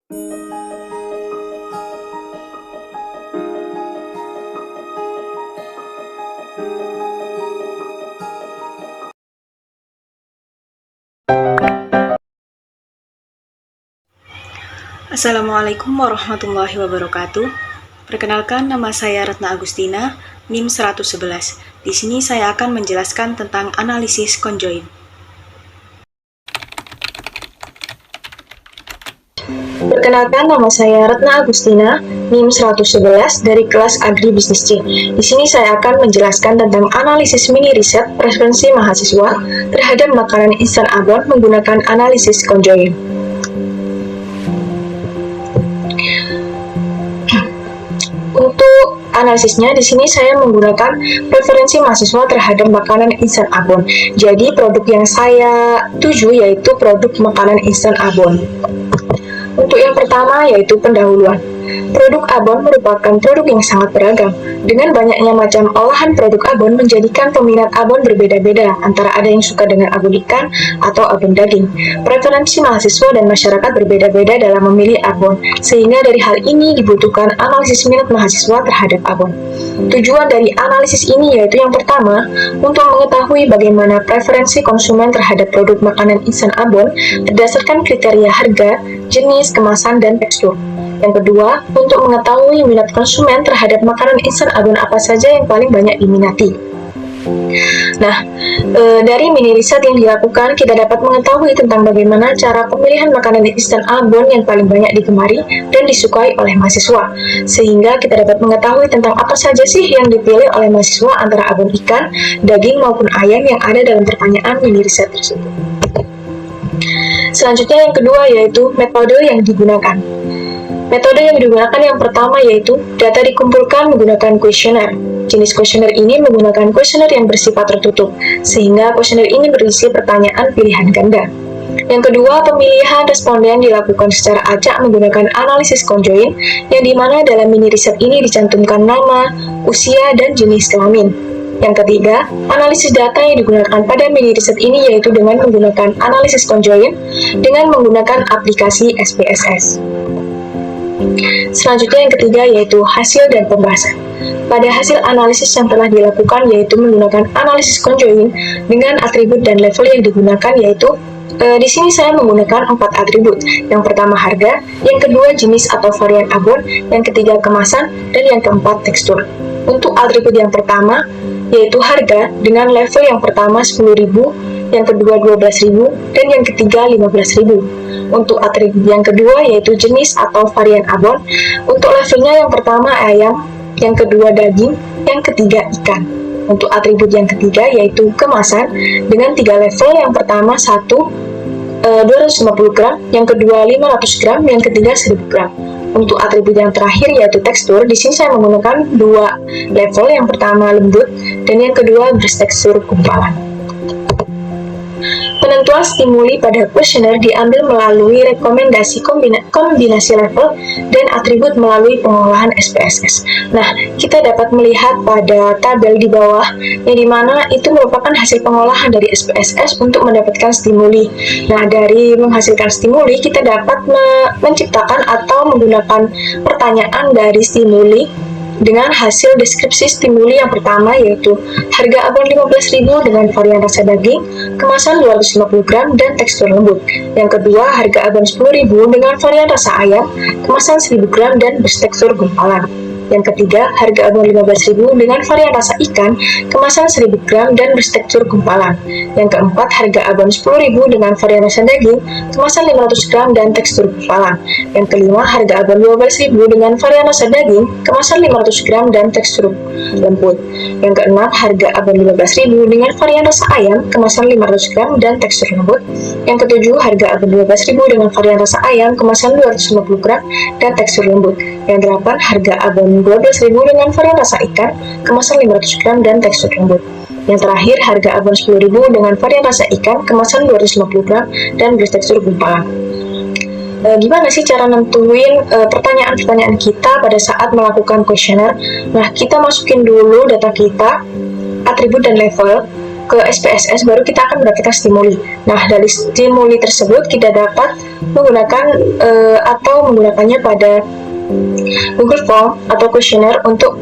Assalamualaikum warahmatullahi wabarakatuh. Perkenalkan, nama saya Retna Agustina, NIM 111. Di sini saya akan menjelaskan tentang analisis conjoint. Perkenalkan, nama saya Retna Agustina, NIM 111 dari kelas Agribisnis C. Di sini saya akan menjelaskan tentang analisis mini riset preferensi mahasiswa terhadap makanan instan abon menggunakan analisis conjoint. Untuk analisisnya, di sini saya menggunakan preferensi mahasiswa terhadap makanan instan abon. Jadi, produk yang saya tuju yaitu produk makanan instan abon. Untuk yang pertama yaitu pendahuluan. Produk abon merupakan produk yang sangat beragam. Dengan banyaknya macam olahan produk abon menjadikan peminat abon berbeda-beda, antara ada yang suka dengan abon ikan atau abon daging. Preferensi mahasiswa dan masyarakat berbeda-beda dalam memilih abon, sehingga dari hal ini dibutuhkan analisis minat mahasiswa terhadap abon. Tujuan dari analisis ini yaitu yang pertama, untuk mengetahui bagaimana preferensi konsumen terhadap produk makanan instan abon berdasarkan kriteria harga, jenis, kemasan, dan tekstur. Yang kedua, untuk mengetahui minat konsumen terhadap makanan instan abon apa saja yang paling banyak diminati. Nah, dari mini riset yang dilakukan, kita dapat mengetahui tentang bagaimana cara pemilihan makanan instan abon yang paling banyak digemari dan disukai oleh mahasiswa. Sehingga kita dapat mengetahui tentang apa saja sih yang dipilih oleh mahasiswa antara abon ikan, daging maupun ayam yang ada dalam pertanyaan mini riset tersebut. Selanjutnya yang kedua yaitu metode yang digunakan. Metode yang digunakan yang pertama yaitu data dikumpulkan menggunakan kuesioner. Jenis kuesioner ini menggunakan kuesioner yang bersifat tertutup, sehingga kuesioner ini berisi pertanyaan pilihan ganda. Yang kedua, pemilihan responden dilakukan secara acak menggunakan analisis conjoint, yang dimana dalam mini riset ini dicantumkan nama, usia, dan jenis kelamin. Yang ketiga, analisis data yang digunakan pada mini riset ini yaitu dengan menggunakan analisis conjoint dengan menggunakan aplikasi SPSS. Selanjutnya yang ketiga yaitu hasil dan pembahasan. Pada hasil analisis yang telah dilakukan yaitu menggunakan analisis conjoint dengan atribut dan level yang digunakan yaitu di sini saya menggunakan 4 atribut. Yang pertama harga, yang kedua jenis atau varian abon, yang ketiga kemasan, dan yang keempat tekstur. Untuk atribut yang pertama yaitu harga dengan level yang pertama 10.000, yang kedua 12.000, dan yang ketiga 15.000. Untuk atribut yang kedua yaitu jenis atau varian abon, untuk levelnya yang pertama ayam, yang kedua daging, yang ketiga ikan. Untuk atribut yang ketiga yaitu kemasan dengan 3 level, yang pertama 250 gram, yang kedua 500 gram, yang ketiga 1000 gram. Untuk atribut yang terakhir yaitu tekstur, di sini saya menggunakan 2 level, yang pertama lembut dan yang kedua bertekstur gumpalan. Penentuan stimuli pada kuesioner diambil melalui rekomendasi kombinasi level dan atribut melalui pengolahan SPSS. Nah, kita dapat melihat pada tabel di bawah, yang dimana itu merupakan hasil pengolahan dari SPSS untuk mendapatkan stimuli. Nah, dari menghasilkan stimuli, kita dapat menciptakan atau menggunakan pertanyaan dari stimuli dengan hasil deskripsi stimuli yang pertama yaitu harga abon 15.000 dengan varian rasa daging, kemasan 250 gram, dan tekstur lembut. Yang kedua, harga abon 10.000 dengan varian rasa ayam, kemasan 1.000 gram, dan bertekstur gumpalan. Yang ketiga, harga abon 15.000 dengan varian rasa ikan, kemasan 1.000 gram, dan bertekstur gumpalan. Yang keempat, harga abon 10.000 dengan varian rasa daging, kemasan 500 gram, dan tekstur gumpalan. Yang kelima, harga abon 12.000 dengan varian rasa daging, kemasan 500 gram, dan tekstur lembut. Yang keenam, harga abon 15.000 dengan varian rasa ayam, kemasan 500 gram, dan tekstur lembut. Yang ketujuh, harga abon 12.000 dengan varian rasa ayam, kemasan 250 gram, dan tekstur lembut. Yang delapan, harga abon 12.000 dengan varian rasa ikan, kemasan 500 gram, dan tekstur lembut. Yang terakhir, harga abon 10.000 dengan varian rasa ikan, kemasan 250 gram, dan bertekstur gumpalan. Gimana sih cara nentuin pertanyaan-pertanyaan kita pada saat melakukan kuesioner? Nah, kita masukin dulu data kita, atribut dan level. ke SPSS, baru kita akan mendapatkan stimuli. Nah, dari stimuli tersebut kita dapat menggunakan atau menggunakannya pada Google Form atau kuesioner untuk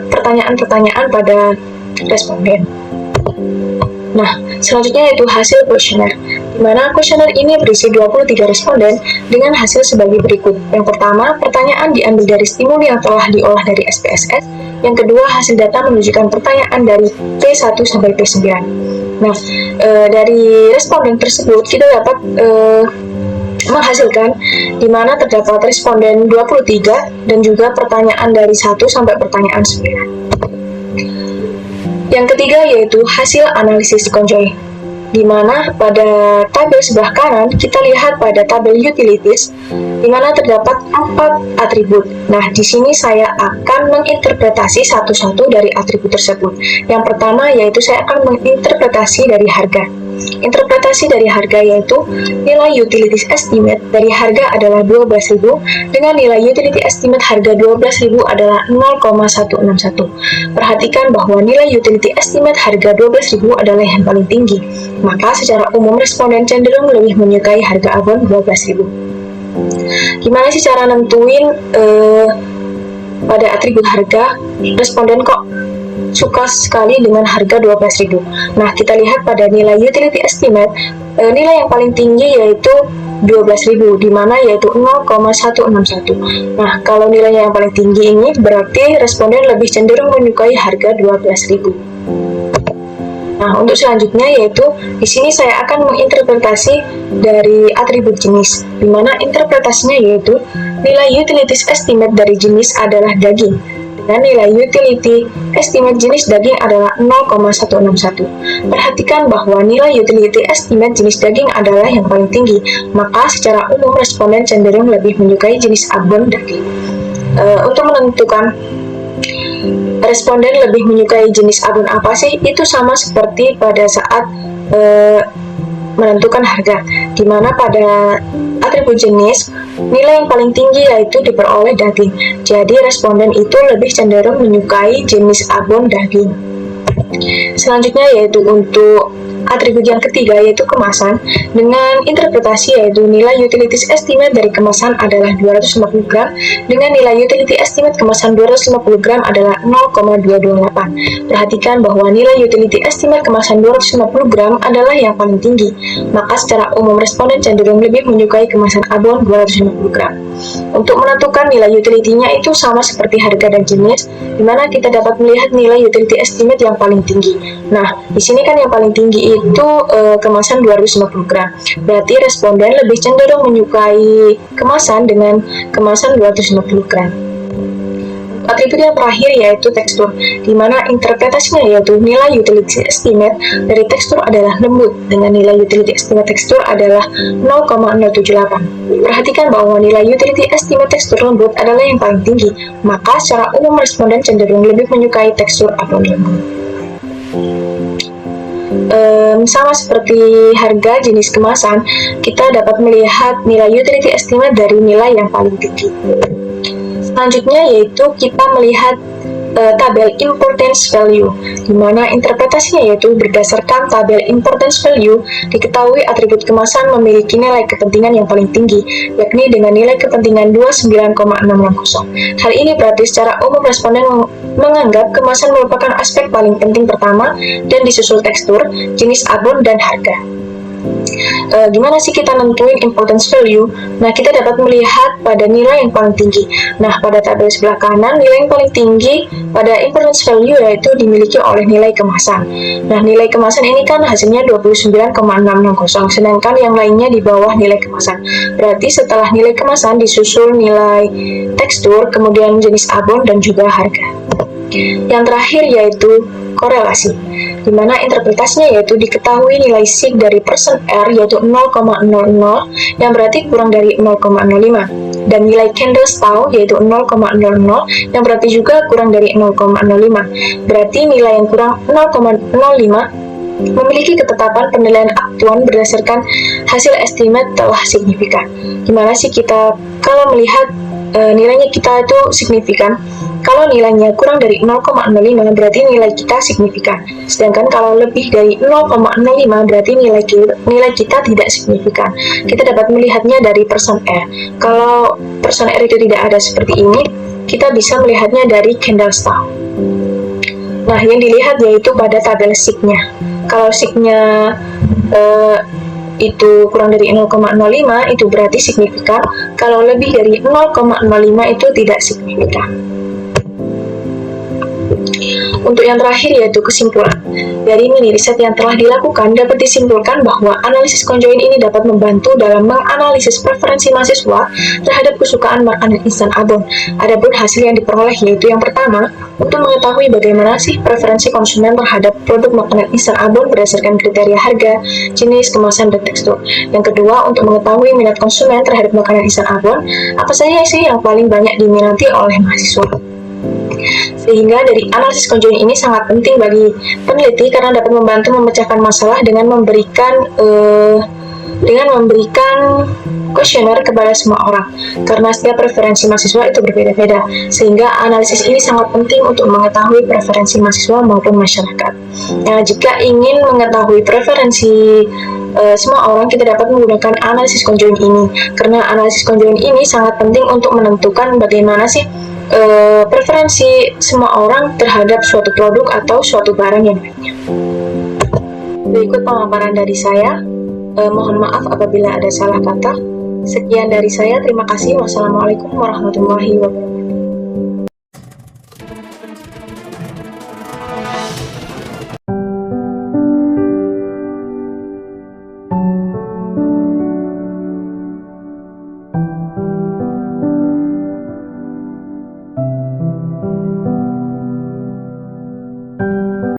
pertanyaan-pertanyaan pada responden. Nah, selanjutnya yaitu hasil kuesioner, di mana kuesioner ini berisi 23 responden dengan hasil sebagai berikut. Yang pertama, pertanyaan diambil dari stimuli yang telah diolah dari SPSS. Yang kedua, hasil data menunjukkan pertanyaan dari P1 sampai P9. Nah, dari responden tersebut kita dapat menghasilkan di mana terdapat responden 23 dan juga pertanyaan dari 1 sampai pertanyaan 9. Yang ketiga yaitu hasil analisis conjoint, di mana pada tabel sebelah kanan kita lihat pada tabel utilities, di mana terdapat 4 atribut. Nah, di sini saya akan menginterpretasi satu-satu dari atribut tersebut. Yang pertama yaitu saya akan menginterpretasi dari harga. Interpretasi dari harga yaitu nilai utilities estimate dari harga adalah 12.000 dengan nilai utility estimate harga 12.000 adalah 0,161. Perhatikan bahwa nilai utility estimate harga 12.000 adalah yang paling tinggi, maka secara umum responden cenderung lebih menyukai harga abon 12.000. Gimana sih cara nentuin pada atribut harga responden kok suka sekali dengan harga 12.000. Nah, kita lihat pada nilai utility estimate, nilai yang paling tinggi yaitu 12.000, di mana yaitu 0,161. Nah, kalau nilainya yang paling tinggi ini berarti responden lebih cenderung menyukai harga 12.000. Nah, untuk selanjutnya yaitu di sini saya akan menginterpretasi dari atribut jenis, di mana interpretasinya yaitu nilai utilities estimate dari jenis adalah daging, dan nilai utility estimate jenis daging adalah 0,161. Perhatikan bahwa nilai utility estimate jenis daging adalah yang paling tinggi, maka secara umum responden cenderung lebih menyukai jenis abon daging. Untuk menentukan responden lebih menyukai jenis abon apa sih, itu sama seperti pada saat menentukan harga, di mana pada atribut jenis nilai yang paling tinggi yaitu diperoleh daging. Jadi responden itu lebih cenderung menyukai jenis abon daging. Selanjutnya yaitu untuk atribut yang ketiga yaitu kemasan, dengan interpretasi yaitu nilai utilities estimate dari kemasan adalah 250 gram dengan nilai utility estimate kemasan 250 gram adalah 0,228. Perhatikan bahwa nilai utility estimate kemasan 250 gram adalah yang paling tinggi, maka secara umum responden cenderung lebih menyukai kemasan abon 250 gram. Untuk menentukan nilai utility-nya itu sama seperti harga dan jenis, di mana kita dapat melihat nilai utility estimate yang paling tinggi. Nah, di sini kan yang paling tinggi itu kemasan 250 gram. Berarti responden lebih cenderung menyukai kemasan dengan kemasan 250 gram. Atribut yang terakhir yaitu tekstur, di mana interpretasinya yaitu nilai utility estimate dari tekstur adalah lembut dengan nilai utility estimate tekstur adalah 0,078. Perhatikan bahwa nilai utility estimate tekstur lembut adalah yang paling tinggi, maka secara umum responden cenderung lebih menyukai tekstur abon lembut. Sama seperti harga jenis kemasan, kita dapat melihat nilai utility estimate dari nilai yang paling tinggi. Selanjutnya yaitu kita melihat tabel importance value, di mana interpretasinya yaitu berdasarkan tabel importance value diketahui atribut kemasan memiliki nilai kepentingan yang paling tinggi, yakni dengan nilai kepentingan 29,660. Hal ini berarti secara umum responden menganggap kemasan merupakan aspek paling penting pertama dan disusul tekstur, jenis abon, dan harga. Gimana sih kita nentuin importance value? Nah, kita dapat melihat pada nilai yang paling tinggi. Nah, pada tabel sebelah kanan, nilai yang paling tinggi pada importance value yaitu dimiliki oleh nilai kemasan. Nah, nilai kemasan ini kan hasilnya 29,660, sedangkan yang lainnya di bawah nilai kemasan. Berarti setelah nilai kemasan disusul nilai tekstur, kemudian jenis abon, dan juga harga. Yang terakhir yaitu korelasi, di mana interpretasinya yaitu diketahui nilai sig dari persen R yaitu 0,00 yang berarti kurang dari 0,05, dan nilai candle style yaitu 0,00 yang berarti juga kurang dari 0,05. Berarti nilai yang kurang 0,05 memiliki ketetapan penilaian aktuan berdasarkan hasil estimate telah signifikan. Gimana sih kita kalau melihat nilainya kita itu signifikan? Kalau nilainya kurang dari 0,05 berarti nilai kita signifikan. Sedangkan kalau lebih dari 0,05 berarti nilai kita tidak signifikan. Kita dapat melihatnya dari person R. Kalau person R itu tidak ada seperti ini, kita bisa melihatnya dari candlestick. Nah, yang dilihat yaitu pada tabel sig-nya. Kalau sig-nya itu kurang dari 0,05 itu berarti signifikan. Kalau lebih dari 0,05 itu tidak signifikan. Untuk yang terakhir yaitu kesimpulan. Dari mini riset yang telah dilakukan dapat disimpulkan bahwa analisis conjoint ini dapat membantu dalam menganalisis preferensi mahasiswa terhadap kesukaan makanan instan abon. Adapun hasil yang diperoleh yaitu yang pertama, untuk mengetahui bagaimana sih preferensi konsumen terhadap produk makanan instan abon berdasarkan kriteria harga, jenis, kemasan, dan tekstur. Yang kedua, untuk mengetahui minat konsumen terhadap makanan instan abon, apa saja sih yang paling banyak diminati oleh mahasiswa. Sehingga dari analisis conjoint ini sangat penting bagi peneliti karena dapat membantu memecahkan masalah dengan memberikan kuesioner kepada semua orang, karena setiap preferensi mahasiswa itu berbeda-beda, sehingga analisis ini sangat penting untuk mengetahui preferensi mahasiswa maupun masyarakat. Nah, jika ingin mengetahui preferensi semua orang, kita dapat menggunakan analisis conjoint ini, karena analisis conjoint ini sangat penting untuk menentukan bagaimana sih preferensi semua orang terhadap suatu produk atau suatu barang yang lainnya. Berikut pemaparan dari saya. Mohon maaf apabila ada salah kata. Sekian dari saya. Terima kasih. Wassalamualaikum warahmatullahi wabarakatuh.